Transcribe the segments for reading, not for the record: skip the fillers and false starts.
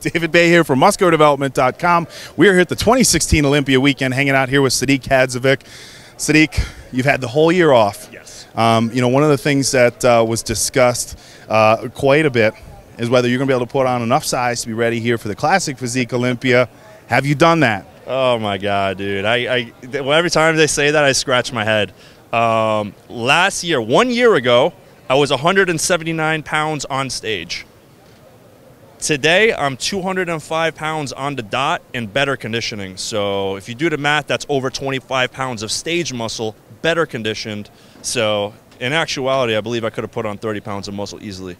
David Baye here from MuscularDevelopment.com. We're here at the 2016 Olympia weekend hanging out here with Sadik Hadzovic. Sadik, you've had the whole year off. Yes. You know, one of the things that was discussed quite a bit is whether you're going to be able to put on enough size to be ready here for the Classic Physique Olympia. Have you done that? Oh, my God, dude. Well, every time they say that, I scratch my head. Last year, 1 year ago, I was 179 pounds on stage. Today, I'm 205 pounds on the dot in better conditioning. So if you do the math, that's over 25 pounds of stage muscle, better conditioned. So in actuality, I believe I could have put on 30 pounds of muscle easily.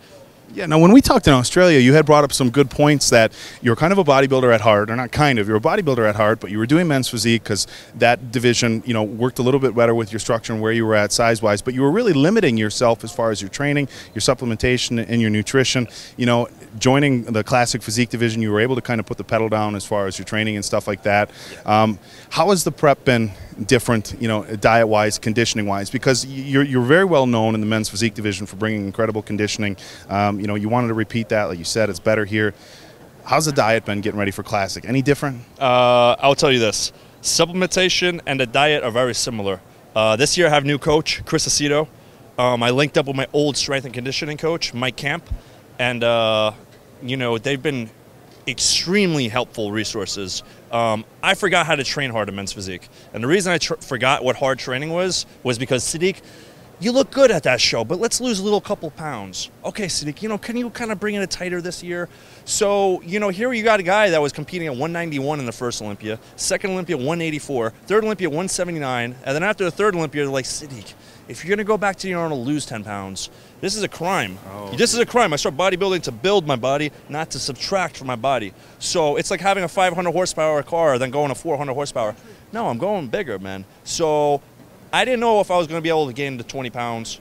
Yeah, now when we talked in Australia, you had brought up some good points that you're kind of a bodybuilder at heart, or not kind of, you're a bodybuilder at heart, but you were doing men's physique because that division, you know, worked a little bit better with your structure and where you were at size-wise, but you were really limiting yourself as far as your training, your supplementation, and your nutrition. You know, joining the Classic Physique division, you were able to kind of put the pedal down as far as your training and stuff like that. How has the prep been different, you know, diet-wise, conditioning-wise? Because you're very well known in the men's physique division for bringing incredible conditioning. You know, you wanted to repeat that, like you said, it's better here. How's the diet been getting ready for Classic? Any different? I'll tell you this. Supplementation and the diet are very similar. This year I have a new coach, Chris Aceto. I linked up with my old strength and conditioning coach, Mike Camp. And, you know, they've been extremely helpful resources. I forgot how to train hard in men's physique. And the reason I forgot what hard training was because, Sadik, you look good at that show, but let's lose a little couple pounds. Okay, Sadik, you know, can you kind of bring it tighter this year? So, you know, here you got a guy that was competing at 191 in the first Olympia, second Olympia 184, third Olympia 179, and then after the third Olympia, they're like, Sadik, if you're going to go back to your Arnold, lose 10 pounds, this is a crime. This is a crime. I start bodybuilding to build my body, not to subtract from my body. So it's like having a 500 horsepower car, then going to 400 horsepower. No, I'm going bigger, man. So I didn't know if I was going to be able to gain the 20 pounds.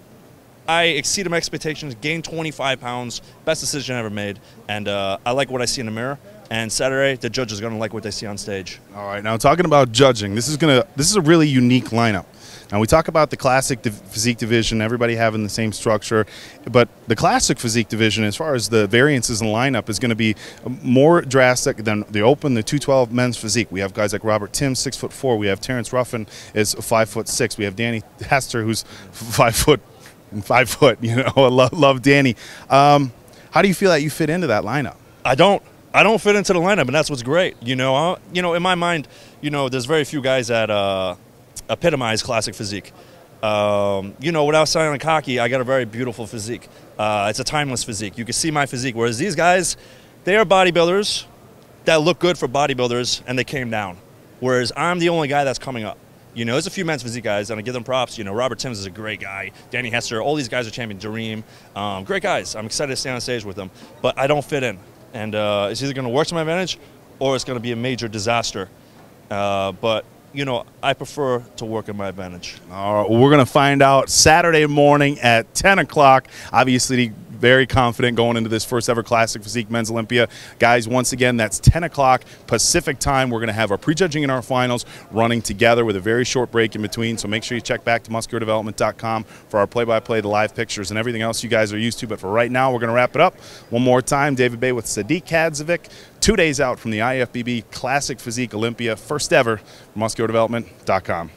I exceeded my expectations, gained 25 pounds, best decision I ever made. And I like what I see in the mirror. And Saturday, the judges are going to like what they see on stage. All right, now talking about judging, this is a really unique lineup. Now we talk about the Classic Physique division, everybody having the same structure, but the Classic Physique division, as far as the variances in lineup, is going to be more drastic than the Open, the 212 men's physique. We have guys like Robert Tim, 6'4". We have Terrence Ruffin is 5'6". We have Danny Hester, who's 5 foot. You know, I love Danny. How do you feel that you fit into that lineup? I don't fit into the lineup, and that's what's great. You know, in my mind, you know, there's very few guys that epitomize Classic Physique. You know, without sounding cocky, I got a very beautiful physique. It's a timeless physique. You can see my physique, whereas these guys, they are bodybuilders that look good for bodybuilders, and they came down. Whereas I'm the only guy that's coming up. You know, there's a few men's physique guys, and I give them props. You know, Robert Timms is a great guy. Danny Hester, all these guys are champion. Dareem, great guys. I'm excited to stand on stage with them, but I don't fit in. And it's either going to work to my advantage or it's going to be a major disaster. But, you know, I prefer to work at my advantage. All right, well, we're going to find out Saturday morning at 10 o'clock. Obviously, very confident going into this first ever Classic Physique Men's Olympia. Guys, once again, that's 10 o'clock Pacific time. We're going to have our prejudging and our finals running together with a very short break in between. So make sure you check back to MuscularDevelopment.com for our play-by-play, the live pictures, and everything else you guys are used to. But for right now, we're going to wrap it up. One more time, David Baye with Sadik Hadzovic, 2 days out from the IFBB Classic Physique Olympia, first ever, MuscularDevelopment.com.